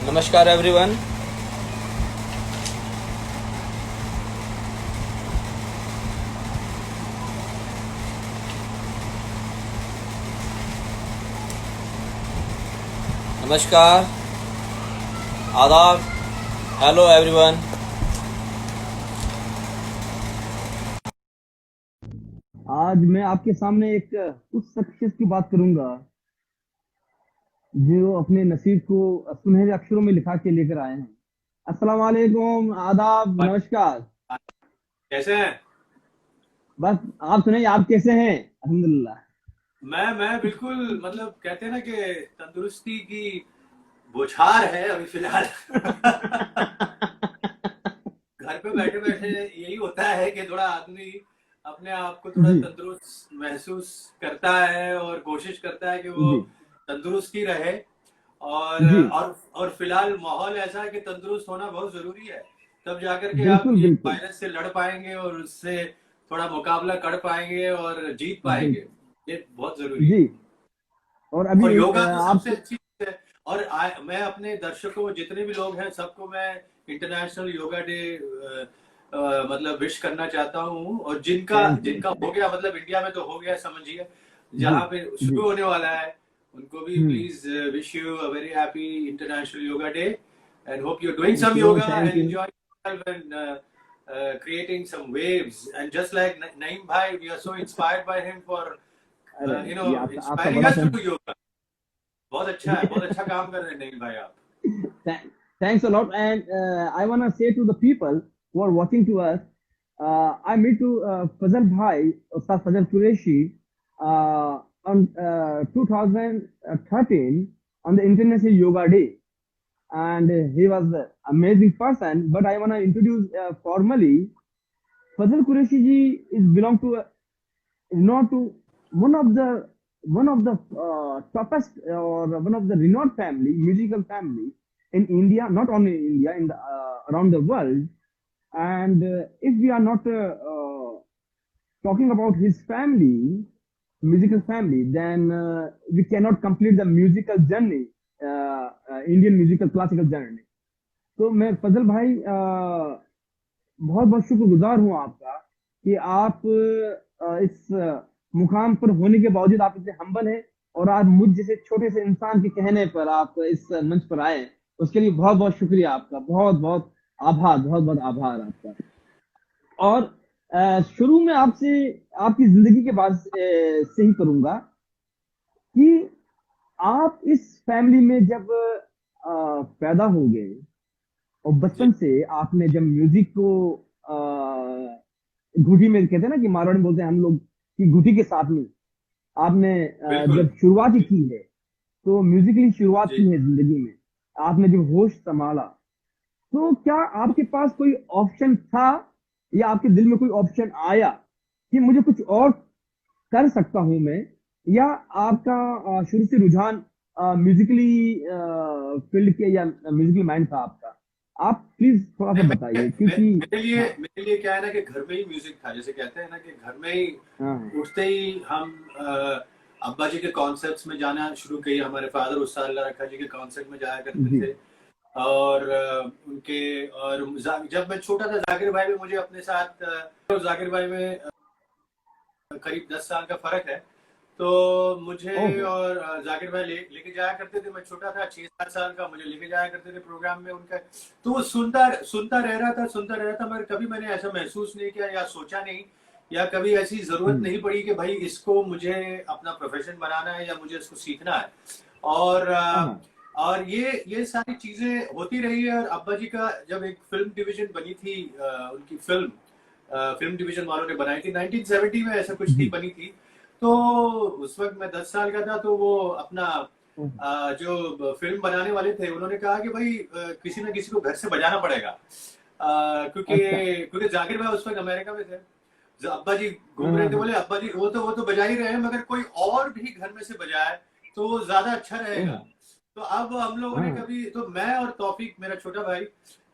नमस्कार एवरीवन। नमस्कार, आदाब, हेलो एवरीवन। आज मैं आपके सामने एक उस शख्सियत की बात करूंगा जो अपने नसीब को सुनहरे अक्षरों में लिखा के लेकर आए हैं। अस्सलाम वालेकुम, आदाब, भाई, नमस्कार। कैसे हैं? बस आप सुनाइए, आप कैसे हैं? अल्हम्दुलिल्लाह। मैं बिल्कुल, मतलब कहते हैं ना कि तंदुरुस्ती की बौछार है अभी फिलहाल। घर पे बैठे बैठे यही होता है कि थोड़ा आदमी अपने आप को थोड़ा जी तंदुरुस्त महसूस करता है और कोशिश करता है कि वो जी तंदुरुस्त ही रहे। और जी। और फिलहाल माहौल ऐसा है कि तंदुरुस्त होना बहुत जरूरी है, तब जाकर के आप बिल्कुल ये बिल्कुल वायरस से लड़ पाएंगे और उससे थोड़ा मुकाबला कर पाएंगे और जीत पाएंगे। बिल्कुल। ये बहुत जरूरी है। जी। और अभी और योगा तो सबसे आपके अच्छी चीज है। और मैं अपने दर्शकों, जितने भी लोग हैं, सबको मैं इंटरनेशनल योगा डे मतलब विश करना चाहता हूँ। और जिनका थैंक यू। जिनका हो गया, मतलब इंडिया में तो हो गया समझिए, जी जहाँ पे जी। शुरू होने वाला है, उनको भी हम्म। Please wish you a very happy international yoga day and hope you doing thank some you yoga thank and you. Enjoying and creating some waves. And just like Naeem bhai, we are so inspired by him for अरे ये आपका inspiring बड़ा us to thank. do yoga. बहुत अच्छा है, बहुत अच्छा काम कर रहे हैं नहीं भाई आप। Thanks a lot. And I want to say to the people who are watching to us, I meet to Fazal Bhai, Ustad Fazal Qureshi, on 2013 on the International Yoga Day. And he was an amazing person. But I want to introduce formally, Fazal Qureshi ji is belong to is not to one of the toughest or one of the renowned family, musical family in India, not only in India, in the around the world. And if we are not talking about his family, musical family, then we cannot complete the musical journey, Indian musical classical journey. तो मैं फजल भाई बहुत बहुत शुक्रगुजार हूँ आपका कि आप इस मुकाम पर होने के बावजूद आप इतने हम्बल हैं और आज मुझ जैसे छोटे से इंसान के कहने पर आप इस मंच पर आए। उसके लिए बहुत बहुत शुक्रिया आपका, बहुत बहुत आभार, बहुत बहुत आभार आपका। और शुरू में आपसे आपकी जिंदगी के बाद से ही करूंगा कि आप इस फैमिली में जब पैदा हो गए और जी, बचपन से आपने जब म्यूजिक को घुटी में कहते हैं ना कि मारवाड़ी में बोलते हैं हम लोग कि घुटी के साथ में आपने बिल्कुल। जब शुरुआत ही की है, तो म्यूजिकली शुरुआत जी, की है जिंदगी में, आपने जब होश संभाला, तो क्या आपके पास कोई ऑप्शन था या आपके दिल में कोई ऑप्शन आया कि मुझे कुछ और कर सकता हूं मैं, या आपका शुरू से रुझान म्यूजिकली फील्ड के या म्यूजिकली माइंड था आपका? आप प्लीज थोड़ा सा नहीं, बताइए क्योंकि हाँ मेरे लिए क्या है ना कि घर में ही म्यूजिक था। जैसे कहते हैं ना कि घर में ही हाँ उठते ही हम अब्बा जी के कॉन्सर्ट्स में जाना शुरू किए। हमारे फादर उस्ताद अल्लाह रखा जी के कॉन्सर्ट में जाया करते जी थे। और उनके और जब मैं छोटा था, जाकिर भाई में मुझे अपने साथ और जाकिर भाई में करीब 10 साल का फर्क है। तो मुझे ओहो और जाकिर भाई लेके जाया करते थे। मैं छोटा था, 6-7 साल का, मुझे लेके जाया करते थे प्रोग्राम में उनका। तो वो सुनता सुनता रह रहा था, मगर कभी मैंने ऐसा महसूस नहीं किया या सोचा नहीं, या कभी ऐसी जरूरत हम्म नहीं पड़ी कि भाई इसको मुझे अपना प्रोफेशन बनाना है या मुझे इसको सीखना है। और हाँ और ये सारी चीजें होती रही है। और अब्बा जी का जब एक फिल्म डिवीजन बनी थी, उनकी फिल्म डिवीजन वालों ने बनाई थी 1970 में, ऐसा कुछ थी, जी बनी थी। तो उस वक्त मैं 10 साल का था। तो वो अपना ओहो, जो फिल्म बनाने वाले थे, उन्होंने कहा कि भाई किसी ना किसी को घर से बजाना पड़ेगा। क्योंकि अच्छा क्योंकि जाकिर भाई उस वक्त अमेरिका में थे। अब्बा जी घूम रहे थे, हाँ बोले अब्बा जी वो तो बजा ही रहे हैं, मगर कोई और भी घर में से बजाए तो वो ज्यादा अच्छा रहेगा। ओहो तो अब हम लोगों ने हाँ कभी, तो मैं और तौफीक मेरा छोटा भाई,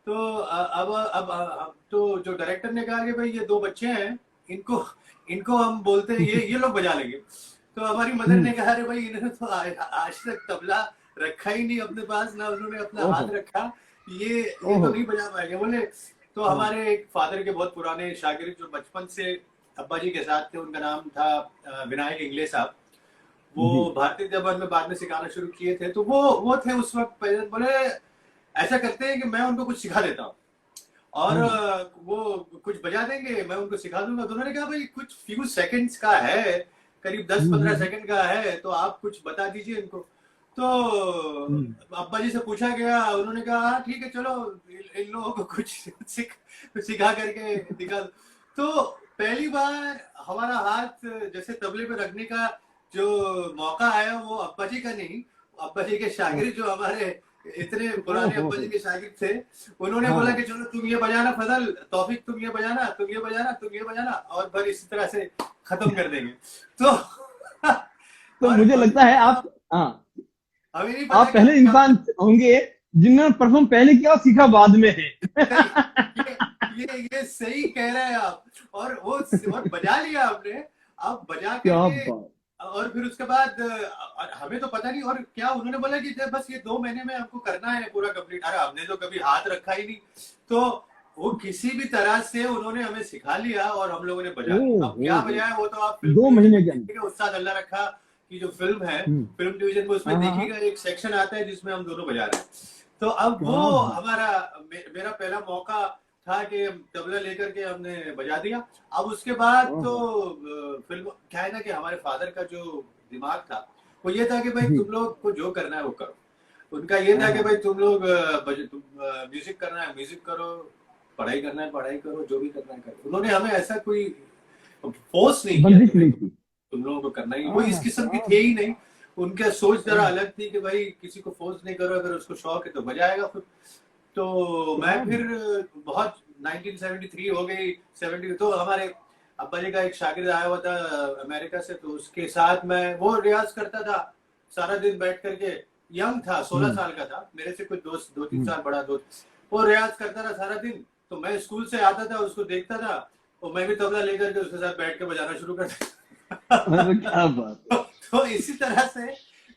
तो अब तो जो डायरेक्टर ने कहा कि भाई ये दो बच्चे हैं, इनको इनको हम बोलते हैं, ये लोग बजा लेंगे। तो हमारी मदर हम्म ने कहा अरे भाई इन्होंने तो आज तक तबला रखा ही नहीं अपने पास, ना उन्होंने अपना ओहो। हाथ रखा, ये तो ओहो। नहीं बजा पाएंगे बोले। तो हाँ। हमारे एक फादर के बहुत पुराने शागिर्द जो बचपन से अब्बा जी के साथ थे, उनका नाम था विनायक इंगले साहब। वो जी। भारतीय विद्या में बाद में सिखाना शुरू किए थे। तो वो थे उस वक्त पहले, बोले ऐसा करते हैं कि मैं उनको कुछ सिखा देता हूँ और हाँ। वो कुछ बजा देंगे, मैं उनको सिखा दूंगा। तो उन्होंने कहा भाई कुछ फ्यू सेकंड्स का है, करीब 10-15 हम्म। सेकंड का है, तो आप कुछ बता दीजिए इनको। तो हम्म। अब्बा जी से पूछा गया, उन्होंने कहा हाँ ठीक है चलो इन लोगों को कुछ सिखा करके दिखा दो। तो पहली बार हमारा हाथ जैसे तबले पे रखने का जो मौका आया वो अब्बा जी का नहीं, अब्बा जी के शागिर्द जो हमारे इतने पुराने ओहो। अब्बा जी के शागिर्द थे, उन्होंने हाँ बोला हाँ। कि चलो तुम ये बजाना फजल, तौफिक तुम ये बजाना, तुम ये बजाना, तुम ये बजाना, और फिर इसी तरह से खत्म कर देंगे। तो तो और मुझे अभी लगता है तक आप, हाँ, हमें नहीं पता आप कि पहले हम क्या इंसान होंगे जिन्होंने परफॉर्म पहले किया और सीखा बाद में है। नहीं, ये सही कह रहे हैं आप। और वो और बजा लिया आपने, अब बजा क्या करके बात। और फिर उसके बाद हमें तो पता नहीं। और क्या उन्होंने बोला कि जब बस ये 2 महीने में हमको करना है पूरा कंप्लीट। अरे हमने तो कभी हाथ रखा ही नहीं। तो वो किसी भी तरह से उन्होंने हमें सिखा लिया और हम लोगों ने बजा लिया। अब क्या ओहो। बजाया वो तो आप फिल्म 2 महीने डिवीजन के में अंदर। देखिएगा, उस्ताद अल्लाह रखा की जो फिल्म है, हम्म। फिल्म डिवीजन में उसमें हाँ हाँ हाँ। देखिएगा एक सेक्शन आता है जिसमें हम दोनों बजा रहे हैं। तो अब वो क्या बात। हमारा मेरा पहला मौका था कि तबला लेकर के हमने बजा दिया। अब उसके बाद तो ओहो। फिल्म क्या है ना कि हमारे फादर का जो दिमाग था वो ये था कि भाई जी। तुम लोग को जो करना है वो करो। उनका ये हाँ था कि हाँ। भाई तुम लोग म्यूजिक करना है म्यूजिक करो, पढ़ाई करना है पढ़ाई करो, जो भी करना है करो। उन्होंने हमें ऐसा कोई फोर्स नहीं किया कि बंदिश भाई नहीं थी। तुम लोगों को करना ही, वो हाँ इस हाँ। किस्म की क्या थे बात। ही नहीं। उनका सोच जरा ओह, अलग थी कि भाई किसी को फोर्स नहीं करो, अगर उसको शौक है तो बजाएगा खुद। तो मैं क्या फिर बात। बहुत 1973 हो गई 70। तो हमारे अब्बा जी का एक शागिर्द आया हुआ था अमेरिका से, तो उसके साथ मैं वो रियाज करता था सारा दिन बैठ करके। यंग था, 16 हम्म। साल का था, मेरे से कुछ दोस्त 2-3 हम्म। साल बड़ा दोस्त। वो रियाज करता था सारा दिन। तो मैं स्कूल से आता था उसको देखता था, और मैं भी तबला लेकर के उसके साथ बैठ के बजाना शुरू कर देता। अरे क्या बात है। तो इसी तरह से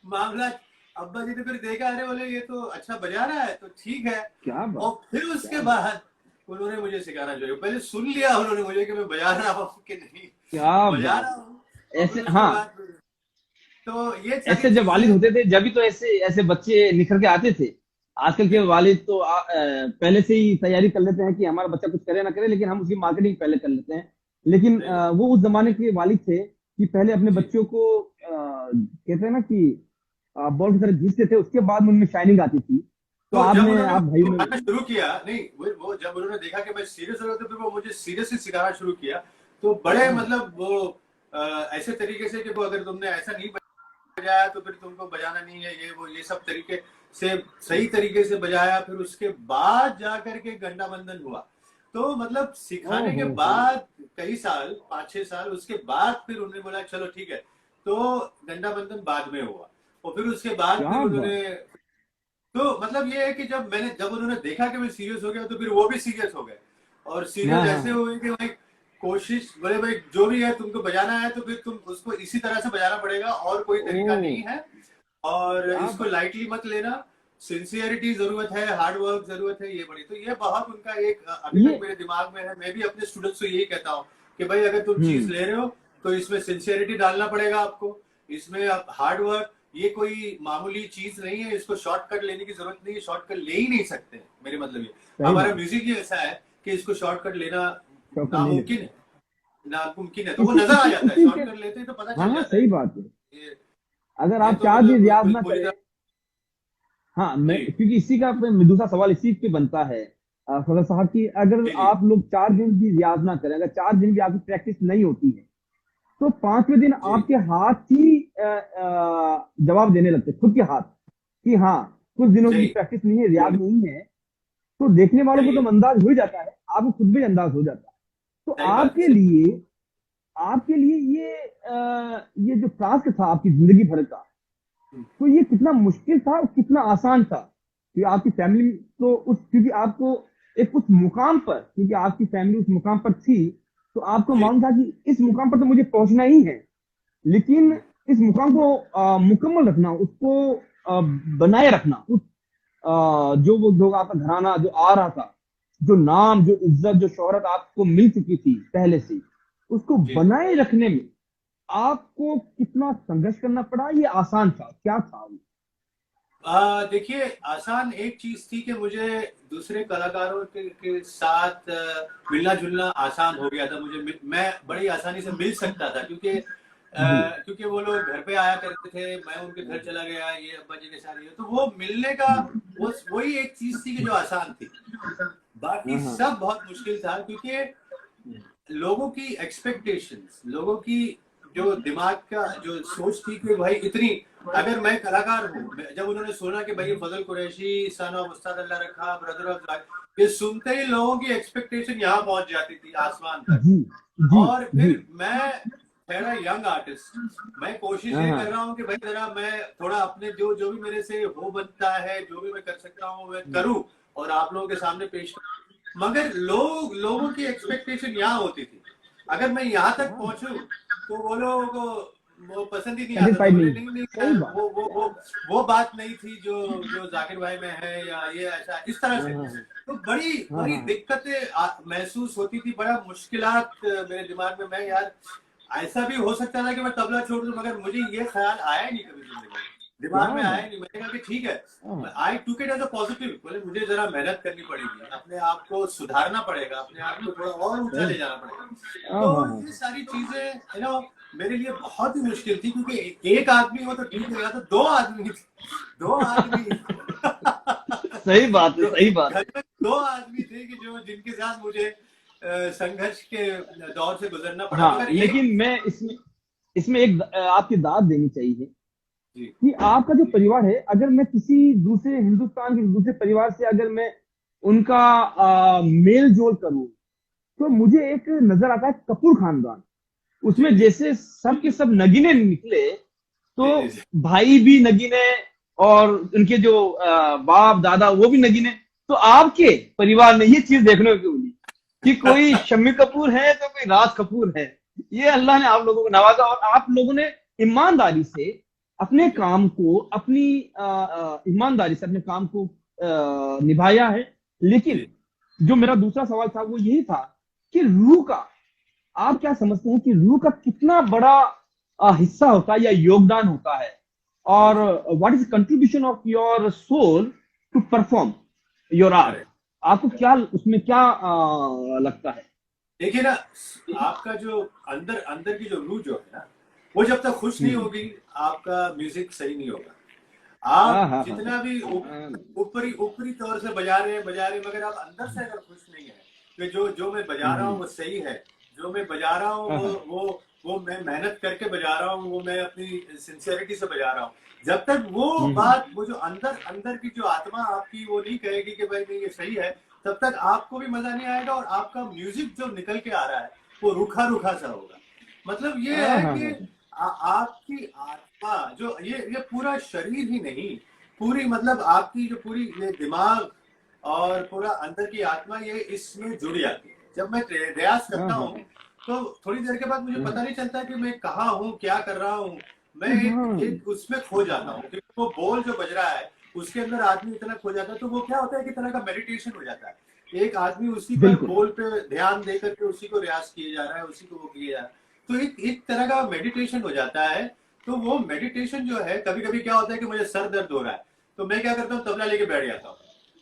मामला। अब्बा जी ने फिर देखा, अरे बोले ये तो अच्छा बजा रहा है तो ठीक है। क्या और बात। फिर उसके क्या बात। बाद उन्होंने मुझे सिखाना शुरू, पहले सुन लिया उन्होंने मुझे कि मैं बजा रहा हूँ कि नहीं, क्या बजा बात रहा हूँ। है। और फिर ऐसे, उसके हाँ, बाद तो ये सारी ऐसे जब वालिद चीजें। होते थे जब भी तो ऐसे ऐसे बच्चे निखर के आते थे। आजकल के वालिद तो पहले से ही तैयारी कर लेते हैं कि हमारा बच्चा कुछ करे ना करे, लेकिन हम उसकी मार्केटिंग पहले कर लेते हैं। लेकिन सही बात। वो उस जमाने के वालिद थे कि पहले अपने जी बच्चों को कहते हैं ना कि बॉल की तरह घींचते थे, उसके बाद उनमें शाइनिंग आती थी। तो तो जब आपने, उन्होंने आप भाई मुझे ने। सिखाना शुरू किया, नहीं वो जब उन्होंने देखा कि मैं सीरियस हो रहा था, फिर वो मुझे सीरियसली सिखाना शुरू किया। तो बड़े हाँ। मतलब वो ऐसे तरीके से कि वो अगर तुमने ऐसा नहीं बजाया तो फिर तुमको बजाना नहीं है, ये वो ये सब तरीके से सही तरीके से बजाया। फिर उसके बाद जा करके गंडा बंधन हुआ। तो मतलब सिखाने के ओहो। बाद कई साल 5-6 साल उसके बाद फिर उन्होंने बोला चलो ठीक है। तो गंडा बंधन बाद में हुआ, और फिर उसके बाद फिर क्या बात। उन्होंने। तो मतलब ये है कि जब उन्होंने देखा कि मैं सीरियस हो गया तो फिर वो भी सीरियस हो गए। और सीरियस हाँ हाँ ऐसे हाँ। हुए कि भाई कोशिश, बोले भाई जो भी है तुमको बजाना है तो फिर तुम उसको इसी तरह से बजाना पड़ेगा, और कोई तरीका ओ, नहीं है। और क्या इसको बात। लाइटली मत लेना, सिंसियरिटी जरूरत है, हार्ड वर्क जरूरत है, ये बड़ी। तो ये बहुत उनका एक अभी तक ये। मेरे दिमाग में है। मैं भी अपने स्टूडेंट्स को यही कहता हूँ कि भाई अगर तुम चीज हम्म। ले रहे हो तो इसमें सिंसियरिटी डालना पड़ेगा आपको, इसमें आप हार्ड वर्क। ये कोई मामूली चीज नहीं है, इसको शॉर्टकट लेने की जरूरत नहीं है, शॉर्टकट ले ही नहीं सकते। मेरे मतलब ये सही हमारा बात। म्यूजिक ही ऐसा है कि इसको शॉर्टकट लेना शौक नहीं नामुमकिन लगता। है। नामुमकिन है, तो वो इसी नजर आ इसी जाता है, इसी के। शॉर्टकट लेते ही तो पता हाँ चल हाँ, जाता है सही कि बात है। ये अगर ये आप तो 4 दिन मतलब रियाज ना पूरी करें। तरह। हाँ, मैं जी क्योंकि इसी का दूसरा सवाल इसी पे बनता है फजल साहब की, अगर जी जी आप लोग 4 दिन भी रियाज ना करें, अगर 4 दिन भी आपकी प्रैक्टिस नहीं होती है, तो 5वें दिन जी आपके हाथ ही जवाब देने लगते हैं, खुद के हाथ, कि हाँ, कुछ दिनों की सही प्रैक्टिस नहीं है, रियाज नहीं है। तो देखने वालों को सही तो है, अंदाज हो ही जाता है, आपको खुद भी अंदाज हो जाता है। तो सही बात है, आपके सही। लिए, आपके लिए ये जो टास्क था आपकी जिंदगी भर का, तो ये कितना मुश्किल था और कितना आसान था? कि आपकी फैमिली तो उस, क्योंकि आपको एक उस मुकाम पर, क्योंकि आपकी फैमिली उस मुकाम पर थी, तो आपको जी मालूम था कि इस मुकाम पर तो मुझे पहुंचना ही है। लेकिन इस मुकाम को मुकम्मल रखना, उसको बनाए रखना, उस जो वो लोग आपका घराना जो आ रहा था, जो नाम, जो इज्जत, जो शोहरत आपको मिल चुकी थी पहले से, उसको जी। बनाए रखने में आपको कितना संघर्ष करना पड़ा? ये आसान था? क्या था वो? देखिए, आसान एक चीज थी कि मुझे दूसरे कलाकारों के साथ मिलना जुलना आसान हो गया था। मैं बड़ी आसानी से मिल सकता था, जी। क्योंकि वो लोग घर पे आया करते थे, मैं उनके घर चला गया, ये अब्बा जी के साथ, ये तो वो मिलने का वो वही एक चीज थी कि जो आसान थी। बाकी हाँ हाँ। सब बहुत मुश्किल था, क्योंकि लोगों की एक्सपेक्टेशंस, लोगों की जो दिमाग का जो सोच थी कि भाई इतनी, अगर मैं कलाकार हूँ, जब उन्होंने सुना कि भाई फजल कुरैशी सन ऑफ उस्ताद अल्लाह रखा ब्रदर ऑफ जाकिर, ये सुनते ही लोगों की एक्सपेक्टेशन यहाँ पहुंच जाती थी आसमान तक। जी जी और जी। फिर मैं ठहरा यंग आर्टिस्ट, मैं कोशिश हाँ ये हाँ। कर रहा हूँ कि भाई जरा मैं थोड़ा अपने जो जो भी मेरे से हो बनता है, जो भी मैं कर सकता हूँ मैं करूँ और आप लोगों के सामने पेश करूँ। मगर लोगों की एक्सपेक्टेशन यहाँ होती थी, अगर मैं यहाँ तक पहुंचूं तो वो लोगों को वो पसंद ही नहीं आता था। सेटिस्फाइड बोले नहीं? नहीं नहीं सही बात। वो बात नहीं थी जो जो जाकिर भाई में है, या ये ऐसा इस तरह हाँ से। हाँ तो बड़ी हाँ बड़ी हाँ दिक्कतें महसूस होती थी, बड़ा मुश्किलात मेरे दिमाग में। मैं यार, ऐसा भी हो सकता था कि मैं तबला छोड़ दूं, मगर मुझे ये ख्याल आया नहीं कभी जिंदगी में, क्या दिमाग में आया बात। नहीं। मैंने कहा कि ठीक है, हाँ आई टूक इट एज अ पॉजिटिव। बोले मुझे जरा मेहनत करनी पड़ेगी, अपने आप को सुधारना पड़ेगा, अपने आप को थोड़ा और ऊंचा हाँ ले जाना पड़ेगा। हाँ तो हाँ ये हाँ। सारी चीजें मेरे लिए बहुत ही मुश्किल थी, क्योंकि एक आदमी हो तो ठीक है, या तो दो आदमी, दो आदमी सही बात है, तो सही बात घर है। में दो आदमी थे कि जो जिनके साथ मुझे संघर्ष के दौर से गुजरना पड़ा, हाँ, मगर एक लेकिन मैं इसमें इसमें एक आपकी दाद देनी चाहिए जी कि आपका जो परिवार है, अगर मैं किसी दूसरे हिंदुस्तान के दूसरे परिवार से अगर मैं उनका मेल जोल करूं, तो मुझे एक नजर आता है कपूर खानदान। जी उसमें जी जैसे सब के सब नगीने निकले, तो जी जी जी भाई भी नगीने और उनके जो बाप दादा वो भी नगीने। तो आपके परिवार में ये चीज देखने को मिली कि कोई शम्मी कपूर है तो कोई राज कपूर है। ये अल्लाह ने आप लोगों को नवाजा, और आप लोगों ने ईमानदारी से अपने जी काम को, अपनी ईमानदारी से अपने काम को निभाया है। लेकिन जी जो मेरा दूसरा सवाल था वो यही था कि रूह का, आप क्या समझते हैं कि रूह का कितना बड़ा हिस्सा होता है या योगदान होता है, जी और जी what is contribution of your soul to perform your art? Correct. आपको क्या उसमें क्या लगता है? देखिए ना, आपका जो अंदर अंदर की जो रूह जो है ना, वो जब तक खुश नहीं हम्म। होगी, आपका म्यूजिक सही नहीं होगा। हाँ आप हाँ हाँ जितना भी ऊपरी ऊपरी तौर से बजा रहे हैं, मगर आप अंदर से अगर खुश नहीं है कि जो जो मैं बजा रहा हूँ वो सही है, जो मैं बजा रहा हूँ हाँ हाँ वो मैं मेहनत करके बजा रहा हूँ, वो मैं अपनी सिंसियरिटी से बजा रहा हूँ, जब तक वो हम्म, बात, वो जो अंदर अंदर की जो आत्मा आपकी वो नहीं कहेगी कि भाई नहीं ये सही है, तब तक आपको भी मजा नहीं आएगा, और आपका म्यूजिक जो निकल के आ रहा है वो रूखा रूखा सा होगा। मतलब ये हाँ है हाँ कि हाँ आपकी आत्मा जो ये पूरा शरीर ही नहीं, पूरी मतलब आपकी जो पूरी ये दिमाग और पूरा अंदर की आत्मा, ये इसमें जुड़ जाती है। जब मैं रियाज हाँ करता हाँ हूँ तो थोड़ी देर के बाद मुझे हाँ पता नहीं चलता कि मैं कहाँ हूँ, क्या कर रहा हूँ। मैं हाँ एक उसमें खो जाता हूँ, क्योंकि वो बोल जो बज रहा है उसके अंदर आदमी इतना खो जाता है, तो वो क्या होता है कि तरह का मेडिटेशन हो जाता है। एक आदमी उसी पर बिल्कुल बोल पे ध्यान दे करके उसी को रियाज किए जा रहा है, उसी को वो किए जा रहा है, तो एक तरह का मेडिटेशन हो जाता है। तो वो मेडिटेशन जो है, कभी कभी क्या होता है कि मुझे सर दर्द हो रहा है, तो मैं क्या करता हूँ, तबला लेके बैठ जाता हूँ,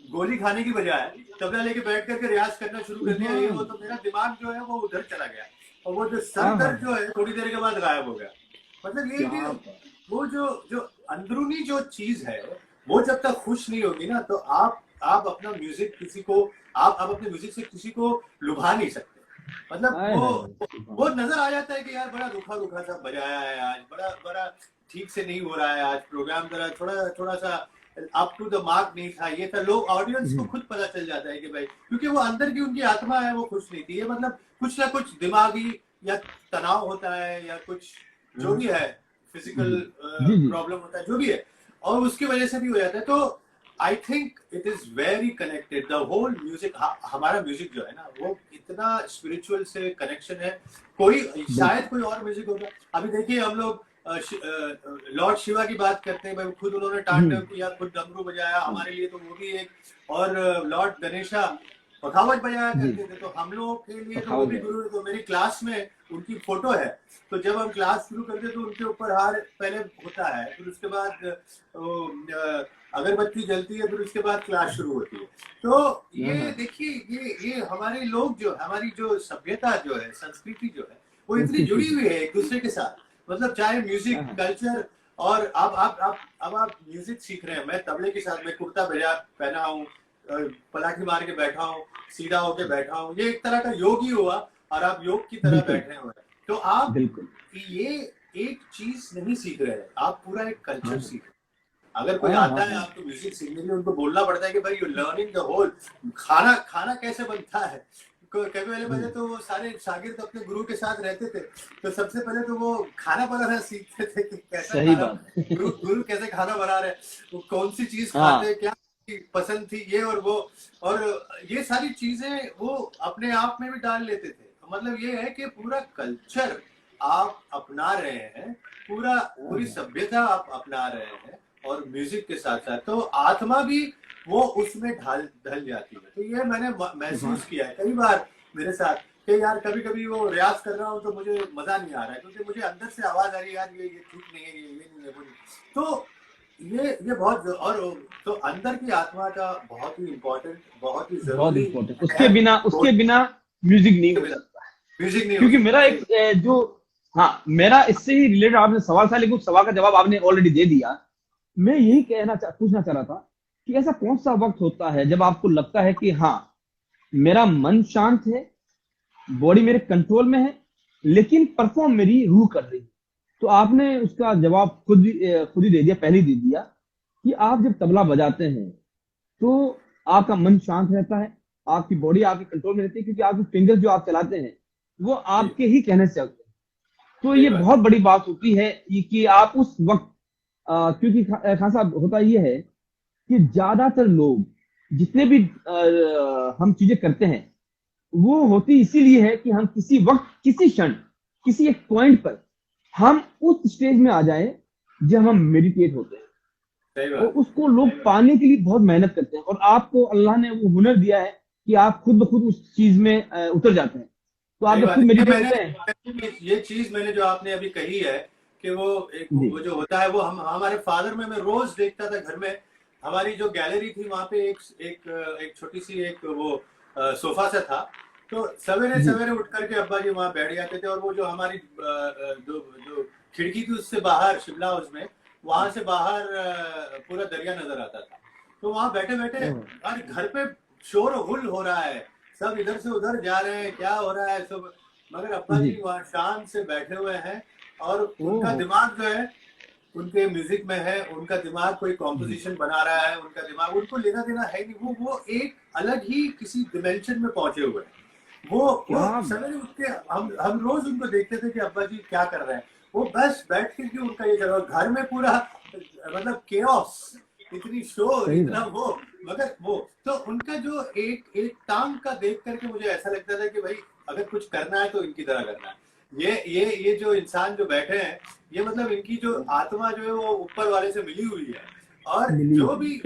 गोली खाने की बजाय तबला लेके बैठ करके रियाज करना शुरू कर दिया, ये वो, हाँ तो मेरा दिमाग जो है वो उधर चला गया, और वो जो सर हाँ हाँ दर्द जो है थोड़ी देर के बाद गायब हो गया। मतलब ये क्या कि बात। वो जो जो अंदरूनी जो चीज है, वो जब तक खुश नहीं होगी ना, तो आप अपना म्यूजिक किसी को, आप अपने म्यूजिक से किसी को लुभा नहीं सकते। मतलब हाय हाय हाय, वो नजर आ जाता है कि यार बड़ा रूखा रूखा सा बजाया है आज, बड़ा बड़ा ठीक से नहीं हो रहा है आज प्रोग्राम, जरा थोड़ा थोड़ा सा अप टू द मार्क नहीं था, ये था। लोग ऑडियंस को खुद पता चल जाता है कि भाई, क्योंकि वो अंदर की उनकी आत्मा है वो खुश नहीं थी, ये मतलब कुछ ना कुछ दिमागी या तनाव होता है, या कुछ जो भी है, फिजिकल जी जी जी। प्रॉब्लम होता है, जो भी है, और उसकी वजह से भी हो जाता है। तो I think it is very connected, the whole music. हमारा म्यूजिक जो है ना, वो इतना स्पिरिचुअल से कनेक्शन है। कोई शायद बिल्कुल कोई और म्यूजिक होगा, अभी देखिए हम लोग लॉर्ड शिवा की बात करते हैं भाई, खुद उन्होंने तांडव किया, खुद डमरू बजाया, हमारे लिए तो वो भी एक, और लॉर्ड गणेशा पखावज बजाया करते थे, तो हम लोगों के लिए तो वो भी गुरु। तो मेरी क्लास में उनकी फोटो है, तो जब हम क्लास शुरू करते तो उनके ऊपर हार पहले होता है, फिर उसके बाद अगरबत्ती जलती है, फिर उसके बाद क्लास शुरू होती है। तो ये देखिए, ये हमारे लोग जो, हमारी जो सभ्यता जो है, संस्कृति जो है, वो इतनी जुड़ी हुई है एक दूसरे के साथ। मतलब चाहे म्यूजिक कल्चर, और अब आप म्यूजिक सीख रहे हैं, मैं तबले के साथ में कुर्ता पहना हूँ, पलाठी मार के बैठा हूँ, सीधा होके बैठा हूँ, ये एक तरह का योग ही हुआ, और आप योग की तरह बैठे हुए हैं। तो आप ये एक चीज नहीं सीख रहे हैं, आप पूरा एक कल्चर सीख रहे हैं। अगर कोई आता है आपको म्यूजिक सीखने के लिए, उनको बोलना पड़ता है कि भाई यू लर्निंग द होल, खाना कैसे बनता है। कभी पहले तो वो सारे शागिर्द अपने गुरु के साथ रहते थे, तो सबसे पहले तो वो खाना बनाना सीखते थे कि कैसे गुरु कैसे खाना बना रहे, वो कौन सी चीज खाते हैं, क्या पसंद थी, ये और वो, और ये सारी चीजें वो अपने आप में भी डाल लेते थे। मतलब ये है कि पूरा कल्चर आप अपना रहे हैं, पूरी सभ्यता आप अपना रहे हैं, और म्यूजिक के साथ साथ तो आत्मा भी वो उसमें ढल जाती है। तो ये मैंने महसूस किया है कई बार मेरे साथ कि यार कभी कभी वो रियाज कर रहा हूँ तो मुझे मजा नहीं आ रहा है, क्योंकि मुझे अंदर से आवाज आ रही है, यार ये ठीक नहीं है, ये नहीं है, वो नहीं। तो ये बहुत, और तो अंदर की आत्मा का बहुत ही इम्पोर्टेंट, बहुत ही जरूरी, उसके बिना म्यूजिक नहीं हो सकता, म्यूजिक नहीं। क्योंकि मेरा एक जो, मेरा इससे ही रिलेटेड आपने सवाल था, लेकिन उस सवाल का जवाब आपने ऑलरेडी दे दिया। मैं यही पूछना चाह रहा था कि ऐसा कौन सा वक्त होता है जब आपको लगता है कि हाँ, मेरा मन शांत है, बॉडी मेरे कंट्रोल में है, लेकिन परफॉर्म मेरी रूह कर रही है। तो आपने उसका जवाब खुद ही दे दिया, पहले ही दे दिया कि आप जब तबला बजाते हैं तो आपका मन शांत रहता है, आपकी बॉडी आपके कंट्रोल में रहती है, क्योंकि आपकी फिंगर्स जो आप चलाते हैं वो आपके ही कहने से चलते हैं। तो ये बहुत बड़ी बात होती है कि आप उस वक्त, क्योंकि खान साहब होता ये है कि ज्यादातर लोग जितने भी हम चीजें करते हैं वो होती इसीलिए है कि हम किसी वक्त, किसी क्षण, किसी एक पॉइंट पर हम उस स्टेज में आ जाए जब हम मेडिटेट होते हैं। और उसको लोग पाने के लिए बहुत मेहनत करते हैं, और आपको अल्लाह ने वो हुनर दिया है कि आप खुद ब खुद उस चीज में उतर जाते हैं। तो आप खुद मेडिटेट करते हैं। ये चीज मैंने जो आपने अभी कही है कि वो जो होता है, वो हमारे फादर में मैं रोज देखता था घर में। हमारी जो गैलरी थी वहां पे एक छोटी सी एक वो सोफा सा था, तो सवेरे उठ करके अब्बा जी वहां बैठ जाते थे, और वो जो हमारी जो खिड़की थी उससे बाहर, शिमला हाउस में, वहां से बाहर पूरा दरिया नजर आता था। तो वहां बैठे बैठे यार घर पे शोर गुल हो रहा है, सब इधर से उधर जा रहे हैं, क्या हो रहा है सब, मगर अब्बा जी वहां शांत से बैठे हुए हैं, और उनका दिमाग जो है उनके म्यूजिक में है, उनका दिमाग कोई कॉम्पोजिशन बना रहा है, उनका दिमाग, उनको लेना देना है नहीं, वो एक अलग ही किसी डिमेंशन में पहुंचे हुए हैं। वो सवेरे उठ के हम रोज उनको देखते थे कि अब्बा जी क्या कर रहे हैं, वो बस बैठ के उनका ये चल, घर में पूरा मतलब केओस, इतनी शोर, इतना वो, मगर वो तो उनका जो एक टांग का देख करके मुझे ऐसा लगता था कि भाई अगर कुछ करना है तो इनकी तरह करना है। ये जो इंसान जो बैठे हैं, ये मतलब इनकी जो आत्मा जो है वो ऊपर वाले से मिली हुई है, और जो भी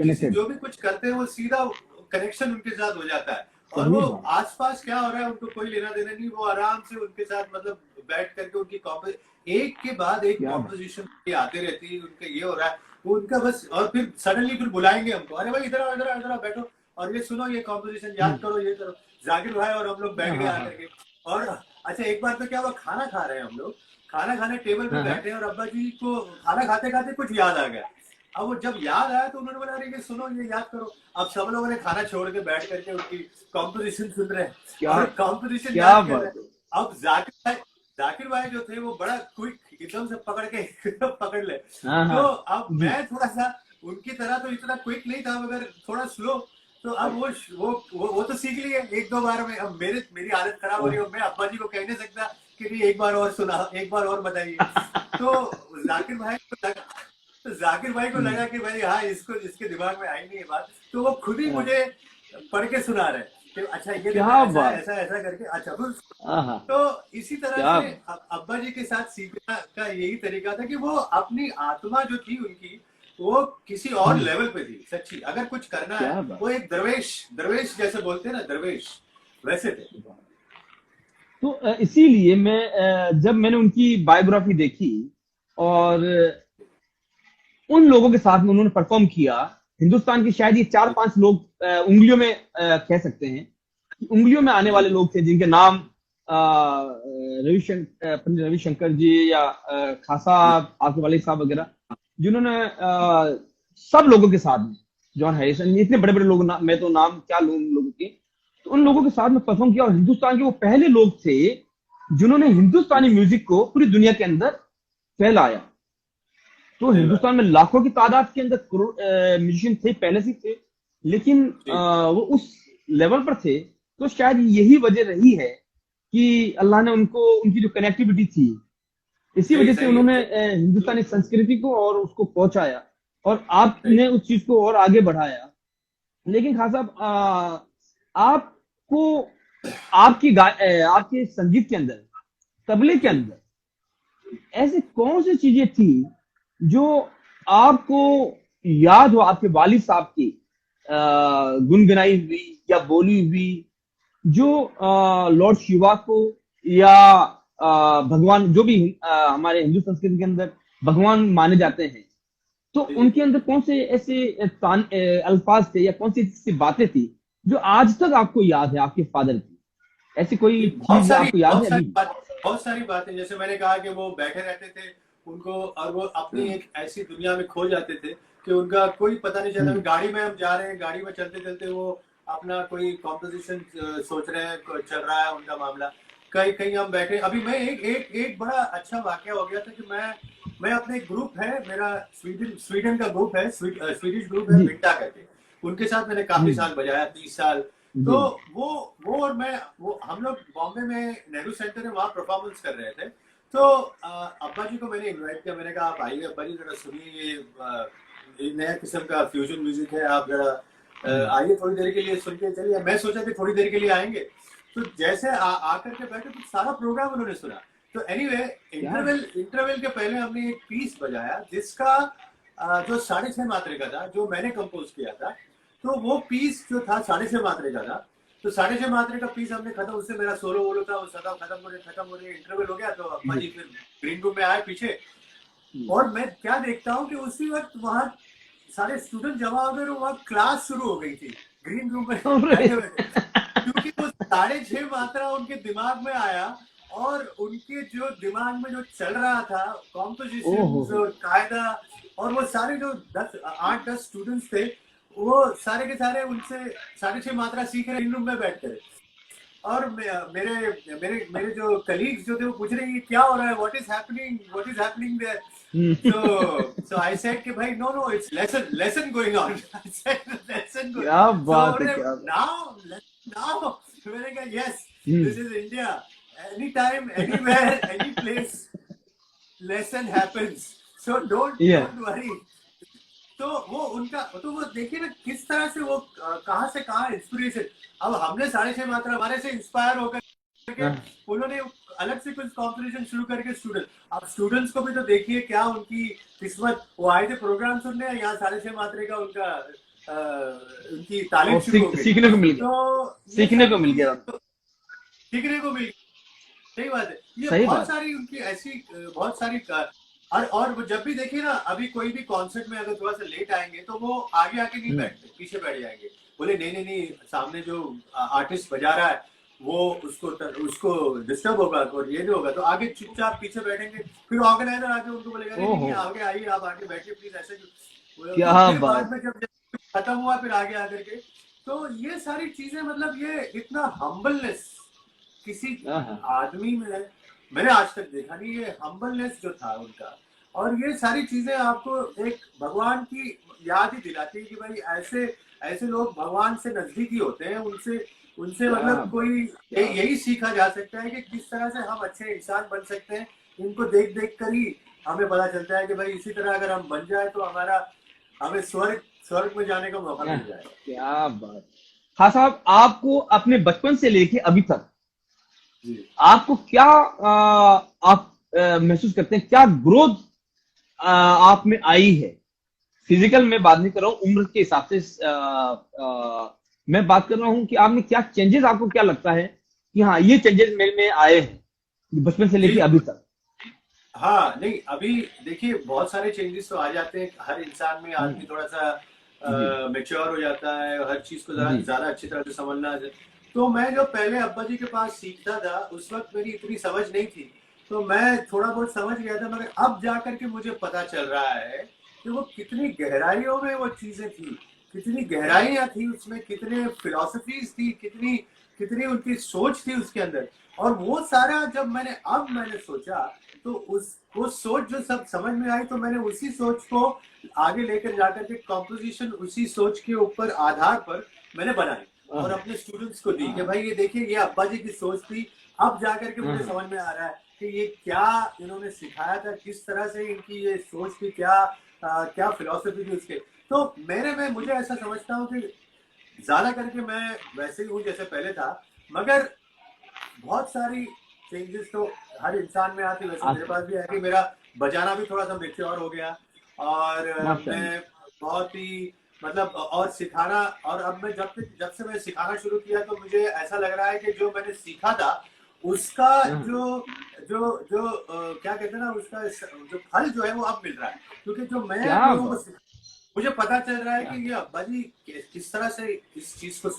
कुछ करते हैं वो सीधा कनेक्शन उनके साथ हो जाता है, और वो आसपास क्या हो रहा है उनको कोई लेना देना नहीं, वो आराम से उनके साथ मतलब बैठ करके उनकी एक के बाद एक कॉम्पोजिशन आते रहती है, उनका ये हो रहा है, वो उनका बस, और फिर सडनली फिर बुलाएंगे हमको, अरे भाई इधर आओ बैठो, और ये सुनो, ये कॉम्पोजिशन याद करो, ये करो। जाकिर भाई और हम लोग बैठ गए आकर के, और अच्छा एक बार तो क्या हुआ, खाना खा रहे हैं हम लोग, खाना खाने टेबल पे बैठे हैं, और अब्बा जी को खाना खाते खाते कुछ याद आ गया। अब वो जब याद आया तो उन्होंने बोला, अरे सुनो, ये याद करो। अब सब लोगों ने खाना छोड़ के बैठ करके उनकी कॉम्पोजिशन सुन रहे हैं, और कॉम्पोजिशन याद कर रहे हैं। अब जाकिर भाई जो थे वो बड़ा क्विक, एकदम से पकड़ ले। तो अब मैं थोड़ा सा उनकी तरह तो इतना क्विक नहीं था, मगर थोड़ा स्लो। तो अब वो तो सीख लिए एक दो बार में। अब मेरी हालत खराब हो रही है, मैं अब्बा जी को कह नहीं सकता कि नहीं एक बार और सुना, एक बार और बताइए। तो जाकिर भाई को लगा कि भाई हाँ, इसके दिमाग में आई नहीं है बात, तो वो खुद ही मुझे पढ़ के सुना रहे। कि अच्छा ये क्या देखो ऐसा बात, ऐसा ऐसा करके अच्छा फिर। आहा, तो इसी तरह क्या से अब्बा जी के साथ सीखना का यही तरीका था कि वो अपनी आत्मा जो थी उनकी, वो किसी और लेवल पे थी सच्ची। अगर कुछ करना है, क्या बात। वो एक दरवेश दरवेश जैसे बोलते हैं ना, दरवेश वैसे थे। तो इसीलिए मैं जब मैंने उनकी बायोग्राफी देखी और उन लोगों के साथ में उन्होंने परफॉर्म किया, हिंदुस्तान के शायद ये 4-5 लोग उंगलियों में कह सकते हैं कि उंगलियों में आने वाले लोग थे जिनके नाम पंडित रविशंकर जी या खासा आपके वाले साहब वगैरह, जिन्होंने सब लोगों के साथ में, जॉन हैरिसन, इतने बड़े बड़े लोग मैं तो नाम क्या लूं उन लोगों के, तो उन लोगों के साथ में परफॉर्म किया और हिंदुस्तान के वो पहले लोग थे जिन्होंने हिंदुस्तानी म्यूजिक को पूरी दुनिया के अंदर फैलाया। तो सही बात हिंदुस्तान में लाखों की तादाद के अंदर म्यूजिशियन थे, पहले से थे, लेकिन जी। वो उस लेवल पर थे। तो शायद यही वजह रही है कि अल्लाह ने उनको, उनकी जो कनेक्टिविटी थी, इसी सही वजह से सही है, उन्होंने सही हिंदुस्तानी संस्कृति को और उसको पहुंचाया और सही। आपने उस चीज को और आगे बढ़ाया। लेकिन खान साहब, आपको आपके संगीत के अंदर, तबले के जी। अंदर ऐसी कौन सी चीजें थी जो आपको याद हो आपके वालिद साहब की गुनगुनाई हुई या बोली हुई, जो लॉर्ड शिवा को या भगवान, जो भी हमारे हिंदू संस्कृति के अंदर भगवान माने जाते हैं, तो जी उनके जी। अंदर कौन से ऐसे अल्फाज थे या कौन सी ऐसी बातें थी जो आज तक आपको याद है आपके फादर की? ऐसी कोई चीज आपको याद है अभी? बहुत सारी बातें, जैसे मैंने कहा कि वो बैठे रहते थे उनको, और वो अपनी एक ऐसी दुनिया में खो जाते थे कि उनका कोई पता नहीं चलता। हम्म, गाड़ी में हम जा रहे हैं, गाड़ी में चलते चलते वो अपना कोई कॉम्पोजिशन सोच रहे हैं, चल रहा है उनका मामला। कहीं कहीं हम बैठे, अभी मैं एक बड़ा अच्छा वाकया हो गया था कि मैं अपने एक ग्रुप है मेरा, स्वीडन स्वीडन का ग्रुप है, स्वीडिश ग्रुप है जी, विंटा करके, उनके साथ मैंने काफी हम्म, साल बजाया, 30 साल। तो जी, वो और मैं, वो हम लोग बॉम्बे में नेहरू सेंटर में वहाँ परफॉर्मेंस कर रहे थे। तो अब्बा जी को मैंने इनवाइट किया, मैंने कहा आप आइए अब्बा जी, जरा सुनिए ये नया किस्म का फ्यूजन म्यूजिक है, आप जरा हम्म, आइए थोड़ी देर के लिए सुन के चलिए। मैं सोचा कि थोड़ी देर के लिए आएंगे, तो जैसे आकर के बैठे तो सारा प्रोग्राम उन्होंने सुना। तो एनीवे, क्या, इंटरवल के पहले हमने एक पीस बजाया जिसका जो 6.5 मात्रे का था, जो मैंने कंपोज किया था। तो वो पीस जो था 6.5 मात्रे का था। तो 6.5 मात्रे का पीस हमने खत्म, उससे मेरा सोलो वोलो था, वो सब खत्म हो रहे इंटरवल हो गया। तो अम्मा जी, जी फिर ग्रीन रूम में आए पीछे, जी, और मैं क्या देखता हूँ कि उसी वक्त वहां सारे स्टूडेंट जमा हो गए और वहां क्लास शुरू हो गई थी ग्रीन रूम में अरे, बैठे बैठे, क्योंकि वो 6.5 मात्रा उनके दिमाग में आया। और उनके जो दिमाग में जो चल रहा था, ओहो, कॉम्पोजिशन और कायदा, और वो सारे जो 8-10 स्टूडेंट्स थे, वो सारे के सारे उनसे 6.5 मात्रा सीख रहे रूम में बैठ कर। और मेरे मेरे मेरे जो कलीग्स जो थे वो पूछ रहे हैं ये क्या हो रहा है, what is happening there. So I said कि भाई no it's lesson going on. I said lesson going. क्या So बात है, क्या बात, now मैंने कहा yes, hmm, this is India. Anytime, anywhere, any place, lesson happens. So ये, don't worry. तो वो उनका, तो वो देखिए ना किस तरह से वो कहाँ से कहाँ इंस्पिरेशन। अब हमने 6.5 मात्रा हमारे से इंस्पायर होकर के हाँ, उन्होंने अलग से कुछ कॉम्पिटिशन शुरू करके स्टूडेंट, अब स्टूडेंट्स को भी तो देखिए क्या उनकी किस्मत, वो आए थे प्रोग्राम सुनने, यहाँ 6.5 मात्रे का उनका उनकी तालीम और शुरू हो गई। सीखने को मिल गया, तो ये सीखने को सारी मिल चीजें गया, तो सीखने को मिली। सही बात है, ये सही बहुत बात, सारी उनकी ऐसी बहुत सारी और वो जब भी देखिए ना, अभी कोई भी कॉन्सर्ट में अगर थोड़ा सा लेट आएंगे तो वो आगे आके नहीं हम्म, बैठते, पीछे बैठ जाएंगे। बोले नहीं नहीं नहीं, सामने जो आर्टिस्ट बजा रहा है वो उसको डिस्टर्ब होगा और ये नहीं होगा, तो आगे चुपचाप पीछे बैठेंगे। फिर ऑर्गेनाइजर आके उनको बोलेगा नहीं नहीं ओहो, नहीं, आगे आइए, आप आगे बैठिए प्लीज, ऐसे तो क्या फिर बाद बात, में जब खत्म हुआ फिर आगे आकर के, तो ये सारी चीजें, मतलब ये इतना हम्बलनेस किसी हाँ, आदमी में मैंने आज तक देखा नहीं, ये हम्बलनेस जो था उनका। और ये सारी चीजें आपको एक भगवान की याद ही दिलाती है कि भाई ऐसे ऐसे लोग भगवान से नजदीक ही होते हैं, उनसे उनसे क्या मतलब बात, कोई क्या बात, यही सीखा जा सकता है कि किस तरह से हम अच्छे इंसान बन सकते हैं। इनको देख देख कर ही हमें पता चलता है कि भाई इसी तरह अगर हम बन जाए तो हमें स्वर्ग स्वर्ग में जाने का मौका क्या मिल जाएगा। क्या बात। हाँ साहब, आपको अपने बचपन से लेके अभी तक जी। आपको क्या आप महसूस करते हैं, क्या ग्रोथ आप में आई है? फिजिकल में बात नहीं कर रहा हूँ, उम्र के हिसाब से मैं बात कर रहा हूँ कि आप में क्या चेंजेस, आपको क्या लगता है कि हाँ ये चेंजेस मेरे में आए हैं बचपन से लेके जी अभी तक? हाँ, नहीं अभी देखिए बहुत सारे चेंजेस तो आ जाते हैं हर इंसान में। जी आदमी थोड़ा सा जी मेच्योर हो जाता है, हर चीज को जी ज्यादा अच्छी तरह से समझना। तो मैं जो पहले अब्बा जी के पास सीखता था उस वक्त मेरी इतनी समझ नहीं थी, तो मैं थोड़ा बहुत समझ गया था, मगर अब जा करके मुझे पता चल रहा है कि वो कितनी गहराइयों में वो चीजें थी, कितनी गहराइयां थी उसमें, कितने फिलोसफीज थी, कितनी कितनी उनकी सोच थी उसके अंदर। और वो सारा जब मैंने सोचा, तो उस वो सोच जो सब समझ में आई, तो मैंने उसी सोच को आगे लेकर जाकर के कॉम्पोजिशन उसी सोच के ऊपर आधार पर मैंने बनाई और अपने स्टूडेंट्स को दी कि भाई ये देखिए ये अब्बा जी की सोच थी। अब जाकर के मुझे समझ में आ रहा है कि ये क्या इन्होंने सिखाया था, किस तरह से इनकी ये सोच थी, क्या फिलोसफी थी उसके। तो मेरे में मुझे ऐसा समझता हूँ कि ज्यादा करके मैं वैसे ही हूँ जैसे पहले था, मगर बहुत सारी चेंजेस तो हर इंसान में आती। वैसे मेरे पास भी है कि मेरा बजाना भी थोड़ा सा मेच्योर हो गया, और माशाल्लाह। मैं बहुत ही मतलब और सिखाना, और अब मैं जब से मैं सिखाना शुरू किया तो मुझे ऐसा लग रहा है कि जो मैंने सीखा था उसका हाँ, जो जो जो क्या कहते हैं ना, उसका जो फल जो है वो अब मिल रहा है, क्योंकि जो मैं क्या लोगों को बात, मुझे पता चल रहा है क्या, कि ये अब्बा जी किस तरह से इस चीज को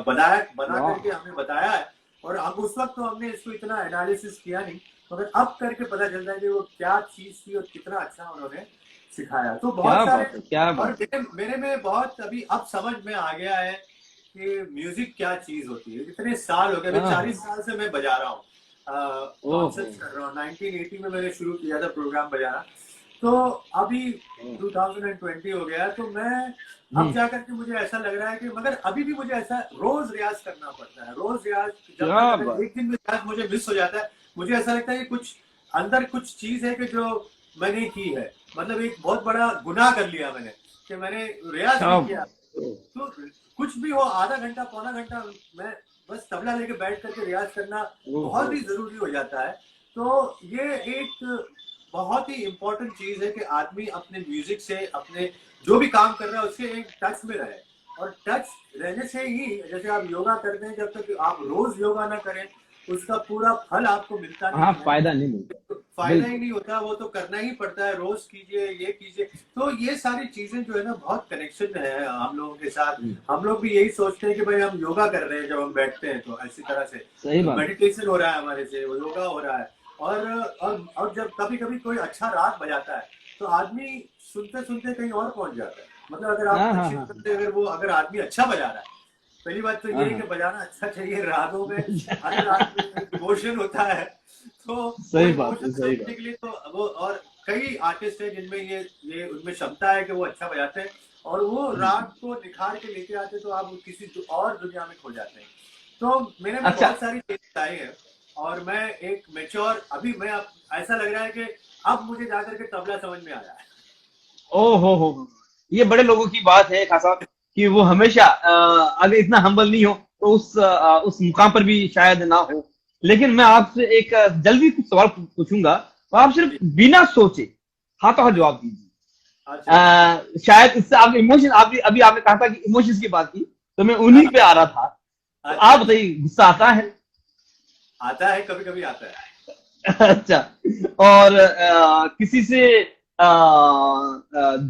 बना वाह, करके हमें बताया है। और अब उस वक्त तो हमने इसको इतना एनालिसिस किया नहीं, मगर अब करके पता चलता है कि वो क्या चीज थी और कितना अच्छा उन्होंने सिखाया। तो बहुत क्या सारे, बात है, क्या और बात मेरे में बहुत अभी अब समझ में आ गया है कि म्यूजिक क्या चीज होती है। इतने साल हो गए, है। अभी हाँ हाँ, 40 साल से मैं बजा रहा हूँ, ओहो, कॉन्सर्ट्स कर रहा हूँ। 1980 में मैंने शुरू किया था प्रोग्राम बजाना, तो अभी 2020 हो गया, तो मैं अब हम्म, जाकर के मुझे ऐसा लग रहा है कि, मगर अभी भी मुझे ऐसा रोज रियाज करना पड़ता है, रोज रियाज। जब तक क्या अगर बात, एक दिन में रियाज मुझे मिस हो जाता है, मुझे ऐसा लगता है कि कुछ अंदर कुछ चीज है कि जो मैंने की है, मतलब एक बहुत बड़ा गुनाह कर लिया मैंने, कि मैंने रियाज क्या नहीं किया। बात, तो कुछ भी हो, आधा घंटा पौना घंटा मैं बस तबला लेके बैठ करके रियाज करना ओहो, बहुत ही जरूरी हो जाता है। तो ये एक बहुत ही इंपॉर्टेंट चीज है कि आदमी अपने म्यूजिक से, अपने जो भी काम कर रहा है उससे एक टच में रहे। और टच रहने से ही, जैसे आप योगा करते हैं, जब तक आप रोज योगा ना करें उसका पूरा फल आपको मिलता हाँ नहीं है, फायदा नहीं मिलता, फायदा ही बिल्कुल। नहीं होता। वो तो करना ही पड़ता है, रोज कीजिए, ये कीजिए। तो ये सारी चीजें जो है ना बहुत कनेक्शन है हम लोगों के साथ। हम्म, हम लोग भी यही सोचते हैं कि भाई हम योगा कर रहे हैं, जब हम बैठते हैं तो ऐसी तरह से सही बात है। मेडिटेशन हो रहा है हमारे से, वो योगा हो रहा है। और जब कभी कभी कोई अच्छा राग बजाता है तो आदमी सुनते सुनते कहीं और पहुंच जाता है। मतलब अगर आप हाँ हाँ अच्छी हाँ तरह से, अगर आदमी अच्छा बजा रहा है, पहली बात तो हाँ ये है कि हाँ, बजाना अच्छा चाहिए। रागों में, हर राग में एक इमोशन होता है, तो वो सही बात इमोशन है, सही समझने बात। के लिए तो वो, और कई आर्टिस्ट है जिनमें ये उनमें क्षमता है कि वो अच्छा बजाते हैं, और वो राग को निखार के लेके आते हैं, तो आप किसी और दुनिया में खो जाते हैं। तो मेरे में अच्छा, बहुत सारी चेंजेस आई है, और मैं एक मेच्योर, अभी मैं अब ऐसा लग रहा है कि अब मुझे जाकर के तबला समझ में आ रहा है। ओ हो, ये बड़े लोगों की बात है खासा, कि वो हमेशा अगर इतना हम्बल नहीं हो तो उस मुकाम पर भी शायद ना हो। लेकिन मैं आपसे एक जल्दी कुछ सवाल पूछूंगा, तो आप सिर्फ जी। बिना सोचे हाथों हाथ जवाब दीजिए। अच्छा। शायद इससे आप इमोशन, आप अभी आपने कहा था कि इमोशंस की बात की, तो मैं हाँ, उन्हीं पे आ रहा था। तो अच्छा आप अच्छा। बताइए, गुस्सा आता है? आता है, कभी कभी आता है। अच्छा, और किसी से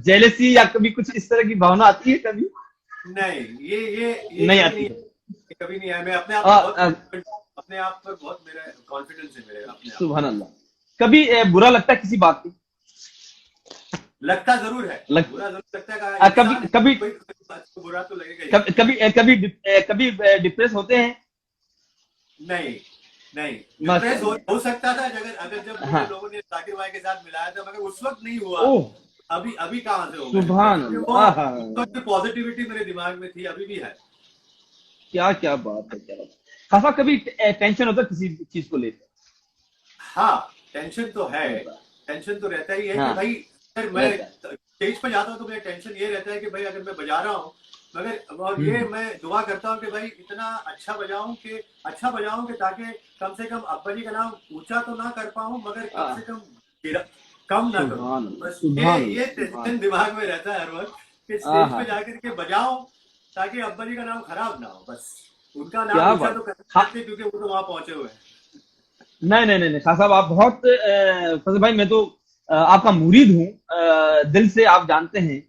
जेलसी या कभी कुछ इस तरह की भावना आती है कभी? नहीं, ये नहीं कभी नहीं, आती है। ये कभी नहीं है। मैं अपने आप अ, पे बहुत अ, कॉन्फिडेंट, अपने आप पर बहुत मेरा कॉन्फिडेंस है, मेरे अपने आप सुभान अल्लाह। कभी बुरा लगता है किसी बात की? पे। लगता जरूर है, लग, बुरा जरूर लगता है, कि कभी इंसान कभी कोई बात को बुरा तो लगेगा ही। कभी कभी कभी डिप्रेस होते हैं? नहीं नहीं, डिप्रेस माशाल्लाह। हो सकता था अगर अगर जब मुझे हाँ, लोगों ने जाकिर भाई के साथ मिलाया था, मगर उस वक्त नहीं हुआ। ओह, अभी अभी कहाँ से होगा डिप्रेस, सुभान क्योंकि वो अल्लाह, उस वक्त पॉजिटिविटी मेरे दिमाग में थी, अभी भी है। क्या क्या बात है, क्या बात है। खासा कभी टेंशन होता है किसी चीज को लेकर? हाँ, टेंशन तो है, होता है। टेंशन तो रहता ही है कि हाँ, भाई, अगर मैं रहता है। स्टेज पर जाता हूँ तो मेरा टेंशन ये रहता है कि भाई अगर मैं बजा रहा हूँ मगर और ये मैं दुआ करता हूँ कि भाई इतना अच्छा बजाऊं कि ताकि कम से कम अब्बा जी का नाम ऊंचा तो ना कर पाऊं, मगर कम से कम कम ना करूं। सुभान अल्लाह, बस सुभान ये अल्लाह, सुभान टेंशन दिमाग में रहता है हर वक्त कि अल्लाह। स्टेज पे जाकर के बजाऊं ताकि अब्बा जी का नाम खराब ना हो। बस उनका नाम क्या ऊंचा बात तो हाँ, करते क्योंकि वो तो वहां पहुंचे हुए हैं। नहीं नहीं नहीं नहीं, खान साहब आप बहुत फजल भाई, मैं तो आपका मुरीद हूँ, दिल से, आप जानते हैं।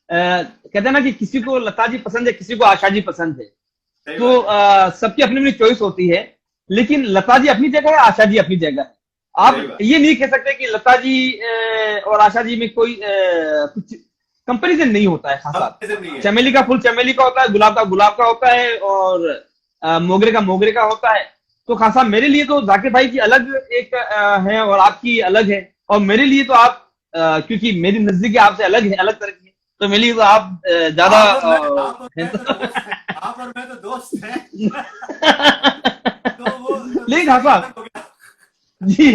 कहते हैं ना कि किसी को लता जी पसंद है, किसी को आशा जी पसंद है। सही तो बात है। सबकी अपनी अपनी चॉइस होती है, लेकिन लता जी अपनी जगह है, आशा जी अपनी जगह है। सही आप बात। ये नहीं कह सकते कि लता जी और आशा जी में कोई कुछ कंपैरिजन नहीं होता है। खास अब बात, ऐसे नहीं है। चमेली का फूल चमेली का होता है, गुलाब का गुलाब का होता है, और मोगरे का मोगरे का होता है। तो खान साहब मेरे लिए तो जाकिर भाई की अलग एक है और आपकी अलग है, और मेरे लिए तो आप क्योंकि मेरी नजदीकी आपसे अलग है, अलग तरह की है, तो मेरे लिए तो आप ज्यादा आप और मैं तो दोस्त हैं। तो वो तो लेकिन रिश्ता खान ही साहब, अलग हो गया। जी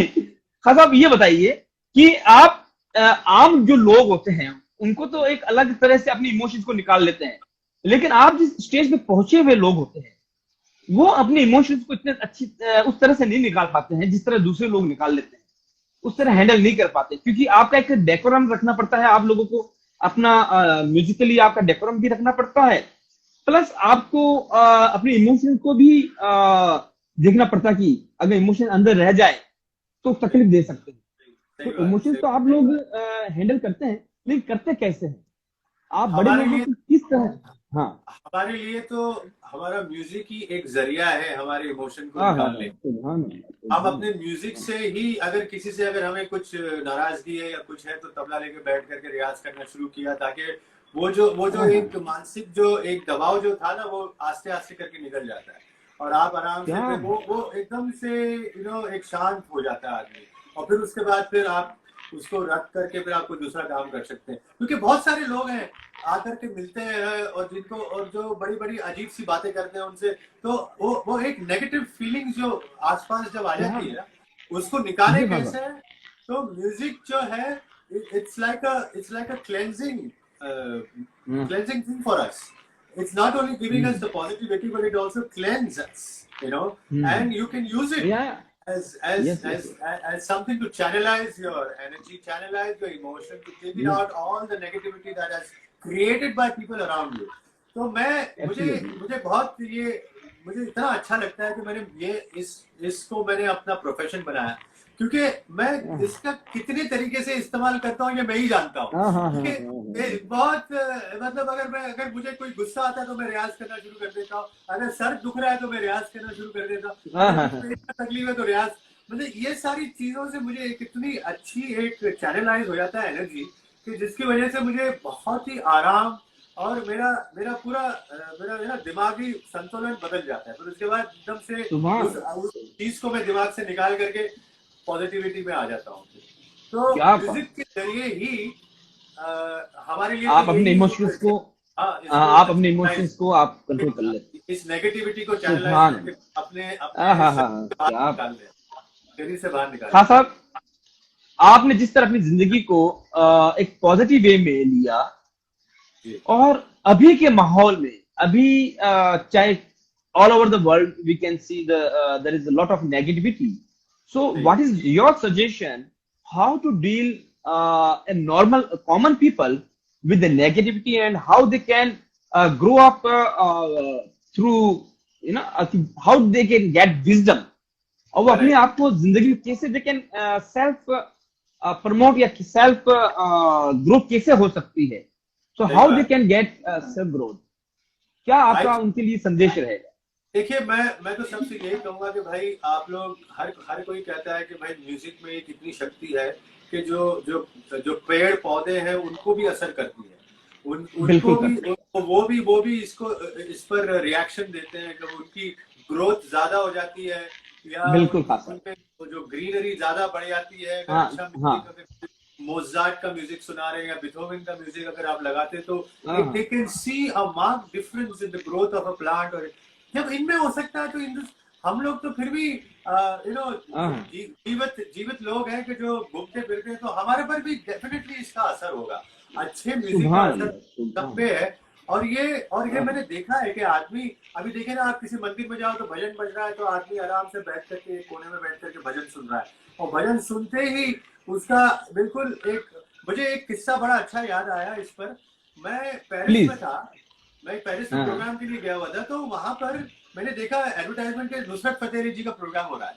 खान साहब ये बताइए कि आप आम जो लोग होते हैं उनको तो एक अलग तरह से अपनी इमोशंस को निकाल लेते हैं, लेकिन आप जिस स्टेज पे पहुंचे हुए लोग होते हैं वो अपने इमोशंस को इतने अच्छी उस तरह से नहीं निकाल पाते हैं जिस तरह दूसरे लोग निकाल लेते हैं, उस तरह हैंडल नहीं कर पाते, क्योंकि आपका एक डेकोरम रखना पड़ता है, आप लोगों को अपना म्यूजिकली आपका डेकोरम भी रखना पड़ता है, प्लस आपको अपने इमोशंस को भी देखना पड़ता है कि अगर इमोशन अंदर रह जाए तो तकलीफ दे सकते हैं। सही तो बात है। इमोशंस तो आप लोग हैंडल करते हैं, लेकिन करते कैसे हैं आप बड़े हमारे लोगों लिए को किस तरह? हाँ हमारे लिए तो हमारा म्यूजिक ही एक जरिया है हमारे इमोशन को हाँ हाँ हाँ, निकालने। सुभान अल्लाह, हम सुभान अपने म्यूजिक से ही अगर किसी से अगर हमें कुछ नाराजगी है या कुछ है तो तबला लेके बैठ करके रियाज करना शुरू किया, ताकि वो जो अल्लाह। हाँ एक हाँ, मानसिक जो एक दबाव जो था ना वो आस्ते आस्ते करके निकल जाता है, और आप आराम से क्या फिर वो एकदम से एक शांत हो जाता है आदमी, और फिर उसके बाद फिर आप उसको रख करके फिर आप कोई दूसरा काम कर सकते हैं। क्योंकि बहुत सारे लोग हैं आकर के मिलते हैं और जिनको और जो बड़ी बड़ी अजीब सी बातें करते हैं उनसे, तो वो एक नेगेटिव फीलिंग जो आसपास जब आ क्या जाती है उसको निकाले जी खान कैसे साहब। है। तो म्यूजिक जो है it's like a hmm, cleansing thing for us. It's not only giving us hmm, the positivity, but it also cleanses us, hmm, and you can use it या as as yes as yes as something to channelize your energy, channelize your emotion, to take it yes, out all the negativity that has created by people around you. तो मैं मुझे absolutely. मुझे बहुत ये मुझे इतना अच्छा लगता है कि मैंने ये इसको मैंने अपना प्रोफेशन बनाया, क्योंकि मैं इसका कितने तरीके से इस्तेमाल करता हूँ ये मैं ही जानता हूँ। हाँ हाँ हाँ क्योंकि हाँ ये बहुत मतलब अगर मुझे कोई गुस्सा आता है तो मैं रियाज करना शुरू कर देता हूँ, अगर सर दुख रहा है तो मैं रियाज करना शुरू कर देता हूँ, हाँ अगर हाँ कुछ हाँ, पेट में तकलीफ है तो रियाज, मतलब ये सारी चीजों से मुझे एक इतनी अच्छी एक चैनलाइज हो जाता है एनर्जी कि जिसकी वजह से मुझे बहुत ही आराम, और मेरा मेरा पूरा मेरा दिमागी संतुलन बदल जाता है। फिर उसके बाद एकदम से सुभान उस चीज को मैं दिमाग से निकाल करके पॉजिटिविटी में आ जाता हूँ। तो क्या बात। म्यूजिक के जरिए ही हमारे लिए तो आप अपने यही इमोशंस को इसको आप अपने चैनलाइज, इमोशंस को आप कंट्रोल कर लेते इस नेगेटिविटी को हैं। चैनलाइज सुभान करके अपने हाँ अपने हाँ शरीर हाँ, से बाहर क्या निकाल लें, शरीर से बाहर निकाल खान लें। साहब, आपने जिस तरह अपनी जिंदगी को एक पॉजिटिव वे में लिया, जी और अभी के माहौल में अभी चाहे all over the world we can see there is a lot of negativity, so ji what is your suggestion how to deal a normal common people with the negativity, and how they can grow up through how they can get wisdom, और वो अपने correct. आप को जिंदगी में कैसे they can self promote या self growth कैसे हो सकती है, सो सही हाउ दे बात कैन गेट सेल्फ ग्रोथ, क्या भाई। आपका उनके लिए संदेश रहेगा? देखिए मैं तो सबसे यही कहूंगा कि भाई आप लोग हर हर कोई कहता है कि भाई म्यूजिक में एक इतनी शक्ति है कि जो जो जो पेड़ पौधे हैं उनको भी असर करती है, बिल्कुल उनको भी करते वो भी इसको इस पर रिएक्शन देते हैं, जब उनकी ग्रोथ ज्यादा हो जाती है या बिल्कुल खास है। उनमें जो ग्रीनरी ज्यादा बढ़ जाती है, अगर हाँ अच्छा हाँ म्यूजिक अगर मोजार्ट का म्यूजिक सुना रहे हैं या बिथोवन का म्यूजिक अगर आप लगाते हैं तो हाँ they can see a mark difference in the growth of a plant. और जब इनमें हो सकता है तो हम लोग तो फिर भी हाँ, जीवित जीवित लोग हैं कि जो घूमते फिरते हैं, तो हमारे पर भी डेफिनेटली इसका असर होगा। अच्छे म्यूजिक का सुभान असर अल्लाह, सब सुभान पे है, और ये मैंने देखा है कि आदमी, अभी देखे ना आप किसी मंदिर में जाओ तो भजन बज रहा है तो आदमी आराम से बैठ करके एक कोने में बैठ करके भजन सुन रहा है, और भजन सुनते ही उसका बिल्कुल मुझे एक किस्सा बड़ा अच्छा याद आया इस पर। मैं पेरिस प्लीज। में था, मैं पेरिस में हाँ प्रोग्राम के लिए गया हुआ था, तो वहां पर मैंने देखा एडवर्टाइजमेंट के नुसरत फतेह अली जी का प्रोग्राम हो रहा है,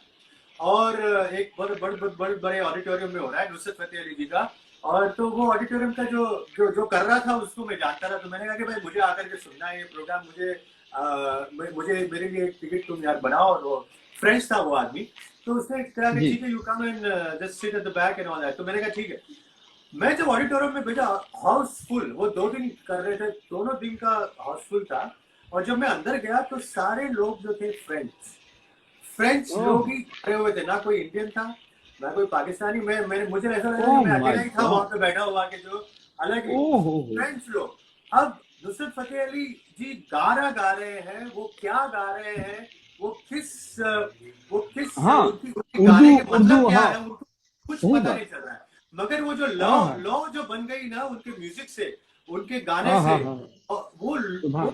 और एक बड़े ऑडिटोरियम में हो रहा है नुसरत फतेह अली जी का। और तो वो ऑडिटोरियम का जो जो जो कर रहा था उसको मैं जानता था, तो मैंने कहा कि भाई मुझे आकर के सुनना है ये प्रोग्राम, मुझे मेरे लिए एक टिकट तुम यार बनाओ। और वो फ्रेंच था वो आदमी, तो उसने कहा कि जी। ठीक है you come and just sit at the back and all that. तो मैंने कहा ठीक है। मैं जब ऑडिटोरियम में भेजा, हाउसफुल, वो 2 दिन कर रहे थे, दोनों दिन का हाउसफुल था। और जब मैं अंदर गया तो सारे लोग जो थे फ्रेंच ओह लोग ही खड़े हुए थे, ना कोई इंडियन था ना कोई पाकिस्तानी। मुझे ऐसा लगा कि ओह मैं माय अकेला ही था वहां गॉड। पे बैठा हुआ कि जो अलग ही ओह हो। फ्रेंच लोग। अब नुसरत फतेह अली जी गाना गा रहे हैं, वो क्या गा रहे हैं, वो किस हाँ उनकी उर्दू, गाने के उर्दू मतलब क्या हाँ है उनको कुछ सही पता नहीं बात। चल रहा है। मगर वो जो लौ हाँ हाँ लौ जो बन गई ना उनके म्यूजिक से, उनके गाने हाँ से, हाँ हाँ और वो सुबह।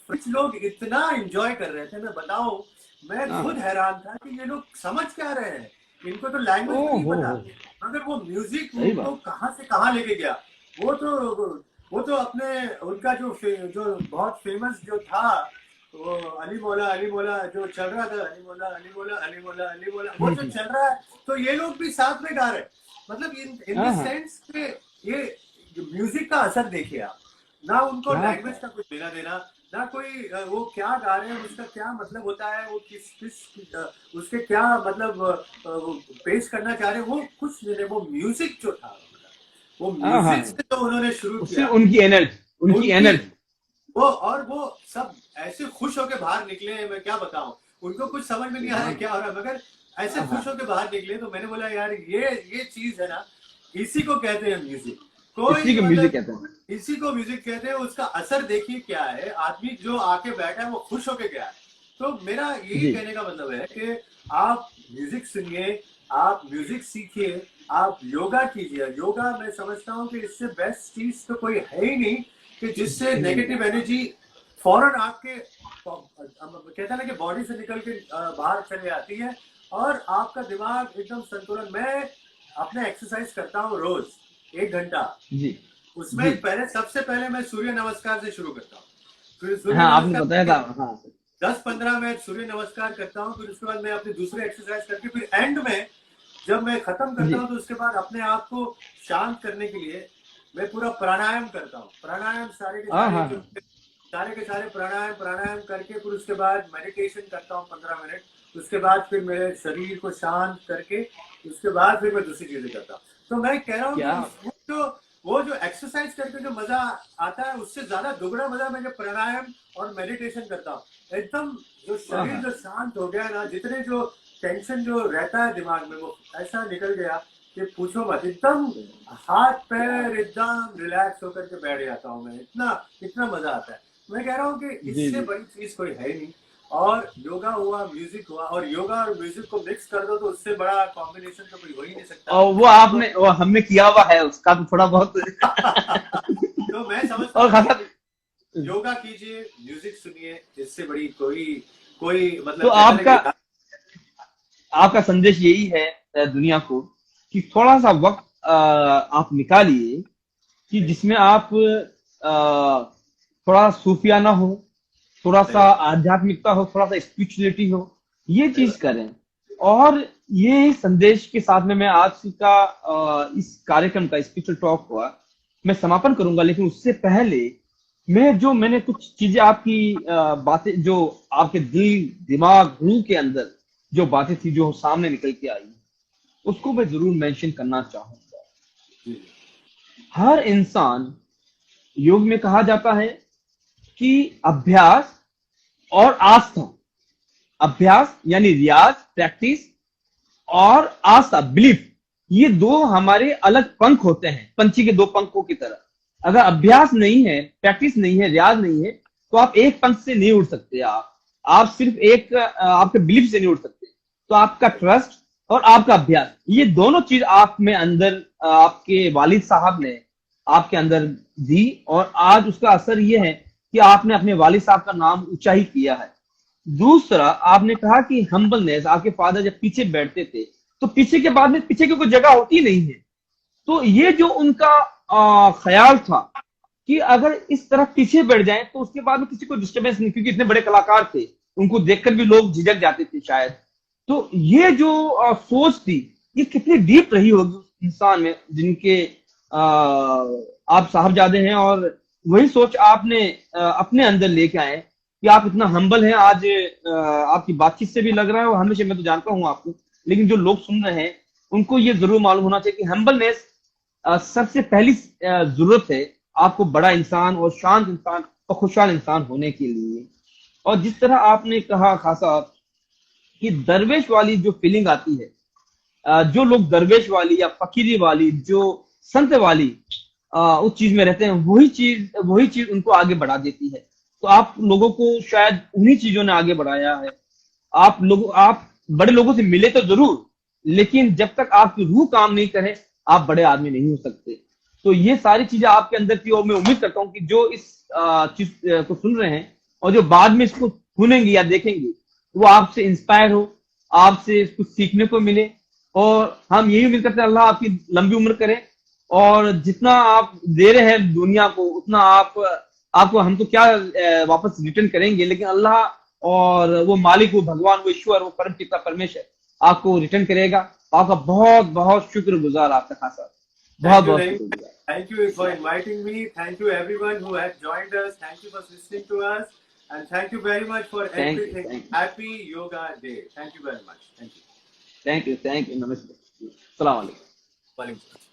फ्रेंच लोग इतना एंजॉय कर रहे थे, मैं बताऊं, मैं हाँ खुद हैरान था कि ये लोग समझ क्या रहे हैं, इनको तो लैंग्वेज भी ओह नहीं पता, हो मगर वो म्यूजिक सही उनको बात। कहाँ से कहाँ लेके गया। वो तो अपने उनका जो बहुत फेमस जो था, वो अली मौला जो चल रहा था, अली मौला अली मौला अली मौला अली मौला, वो जो चल रहा है, तो ये लोग भी साथ में गा रहे हैं। मतलब इन द हाँ हाँ सेंस के ये म्यूजिक का असर देखिए आप, ना उनको क्या लैंग्वेज का कुछ लेना देना, ना कोई वो क्या गा रहे हैं उसका क्या मतलब होता है, वो किस किस उसके क्या मतलब वो पेश करना चाह रहे हैं, वो कुछ नहीं, वो म्यूजिक जो था, वो हाँ हाँ म्यूजिक से तो उन्होंने शुरू उससे किया। उनकी एनर्जी, उनकी उनकी एनर्जी। वो सब ऐसे खुश होके बाहर निकले, मैं क्या बताऊं, उनको कुछ समझ में नहीं आ रहा है हाँ क्या हो रहा है, मगर ऐसे हाँ खुश हाँ होके बाहर निकले। तो मैंने बोला यार ये चीज है ना, इसी को कहते हैं म्यूजिक। कोई इसी को म्यूजिक मतलब कहते हैं। इसी को म्यूजिक कहते हैं। उसका असर देखिए क्या है, आदमी जो आके बैठा है वो खुश होके गया है। तो मेरा यही जी कहने का मतलब है कि आप म्यूजिक सुनिए, आप म्यूजिक सीखिए, आप योगा कीजिए। योगा मैं समझता हूँ कि इससे बेस्ट चीज तो कोई है ही नहीं, कि जिससे नेगेटिव एनर्जी फौरन आपके कहते हैं ना कि बॉडी से निकल के बाहर चले आती है, और आपका दिमाग एकदम संतुलन। मैं अपने एक्सरसाइज करता हूँ रोज 1 घंटा, जी उसमें जी। सबसे पहले मैं सूर्य नमस्कार से शुरू करता हूँ। फिर सूर्य हाँ आपने बताया था। नमस्कार हाँ 10-15 मिनट सूर्य नमस्कार करता हूँ, फिर उसके बाद मैं अपनी दूसरे एक्सरसाइज करके, फिर एंड में जब मैं खत्म करता जी हूँ तो उसके बाद अपने आप को शांत करने के लिए मैं पूरा प्राणायाम करता हूँ। प्राणायाम हाँ हाँ हाँ सारे के सारे प्राणायाम करके फिर उसके बाद मेडिटेशन करता हूँ 15 मिनट। उसके बाद फिर मेरे शरीर को शांत करके उसके बाद फिर मैं दूसरी चीजें करता हूँ। तो मैं कह रहा हूँ क्या कि वो जो एक्सरसाइज करके जो मजा आता है, उससे ज्यादा दुगना मजा मैं जब प्राणायाम और मेडिटेशन करता हूँ। एकदम जो हाँ शरीर हाँ जो शांत हो गया ना, जितने जो टेंशन जो रहता है दिमाग में वो ऐसा निकल गया कि पूछो मत। एकदम हाथ पैर एकदम रिलैक्स होकर के बैठ जाता हूँ मैं, इतना इतना मजा आता है। मैं कह रहा हूँ कि जी इससे जी। बड़ी चीज कोई है नहीं। और योगा हुआ, म्यूजिक हुआ, और योगा और म्यूजिक को मिक्स कर दो तो उससे बड़ा कॉम्बिनेशन तो कोई हो ही नहीं सकता। और वो हमने किया हुआ है उसका तो थोड़ा बहुत तो मैं समझता और हूँ खासा। कि योगा कीजिए, म्यूजिक सुनिए, इससे बड़ी कोई कोई तो मतलब कहता है आपका कि आपका संदेश यही है दुनिया को कि थोड़ा सा वक्त आप निकालिए कि जिसमें आप थोड़ा सूफियाना हो, थोड़ा सही सा बात, आध्यात्मिकता हो, थोड़ा सा स्पिरिचुअलिटी हो, ये सही चीज बात। करें। और ये संदेश के साथ में मैं आज का इस कार्यक्रम का स्पिरिचुअल टॉक हुआ मैं समापन करूंगा, लेकिन उससे पहले मैंने कुछ चीजें आपकी बातें जो आपके दिल दिमाग रूह के अंदर जो बातें थी जो सामने निकल के आई उसको मैं जरूर मेंशन करना चाहूंगा। जी हर इंसान, योग में कहा जाता है कि अभ्यास और आस्था, अभ्यास यानी रियाज प्रैक्टिस और आस्था बिलीफ, ये दो हमारे अलग पंख होते हैं, पंछी के दो पंखों की तरह। अगर अभ्यास नहीं है, प्रैक्टिस नहीं है, रियाज नहीं है तो आप एक पंख से नहीं उड़ सकते। आप सिर्फ एक आपके बिलीफ से नहीं उड़ सकते। तो आपका ट्रस्ट और आपका अभ्यास, ये दोनों चीज आप में अंदर आपके वालिद साहब ने आपके अंदर दी और आज उसका असर ये है कि आपने अपने वालिद साहब का नाम ऊंचा ही किया है। दूसरा, आपने कहा कि हम्बलनेस, आपके फादर जब पीछे बैठते थे तो पीछे के बाद में पीछे की कोई जगह होती नहीं है। तो ये जो उनका ख्याल था कि अगर इस तरह पीछे बैठ जाएं तो उसके बाद में किसी को डिस्टर्बेंस नहीं, क्योंकि इतने बड़े कलाकार थे, उनको देखकर भी लोग झिझक जाते थे शायद। तो ये जो सोच थी, ये कितनी डीप रही होगी उस इंसान में जिनके आप साहबजादे हैं, और वही सोच आपने अपने अंदर लेके आए कि आप इतना हम्बल हैं। आज आपकी बातचीत से भी लग रहा है, और हमेशा मैं तो जानता हूँ आपको, लेकिन जो लोग सुन रहे हैं उनको ये जरूर मालूम होना चाहिए कि हम्बलनेस सबसे पहली जरूरत है आपको बड़ा इंसान और शांत इंसान और खुशहाल इंसान होने के लिए। और जिस तरह आपने कहा खासा कि दरवेश वाली जो फीलिंग आती है, जो लोग दरवेश वाली या फकीरी वाली, जो संत वाली उस चीज में रहते हैं, वही चीज उनको आगे बढ़ा देती है। तो आप लोगों को शायद उन्हीं चीजों ने आगे बढ़ाया है। आप बड़े लोगों से मिले तो जरूर, लेकिन जब तक आपकी रूह काम नहीं करे आप बड़े आदमी नहीं हो सकते। तो ये सारी चीजें आपके अंदर थी, और मैं उम्मीद करता हूँ कि जो इस चीज को सुन रहे हैं और जो बाद में इसको सुनेंगे या देखेंगे, वो आपसे इंस्पायर हो, आपसे कुछ सीखने को मिले। और हम यही उम्मीद करते हैं अल्लाह आपकी लंबी उम्र करे, और जितना आप दे रहे हैं दुनिया को उतना आपको हम तो क्या वापस रिटर्न करेंगे, लेकिन अल्लाह और वो मालिक, वो भगवान, वो ईश्वर, वो परम पिता परमेश्वर आपको रिटर्न करेगा। आपका बहुत बहुत शुक्रगुजार आपका खासा, बहुत बहुत शुक्रगुजार। Thank you for inviting me. Thank you everyone who has joined us. Thank you for listening to us. And thank you very much for everything. Thank you. Happy Yoga Day. Thank you very much. Thank you. Thank you, नमस्ते, अस्सलाम वालेकुम। Walaikum.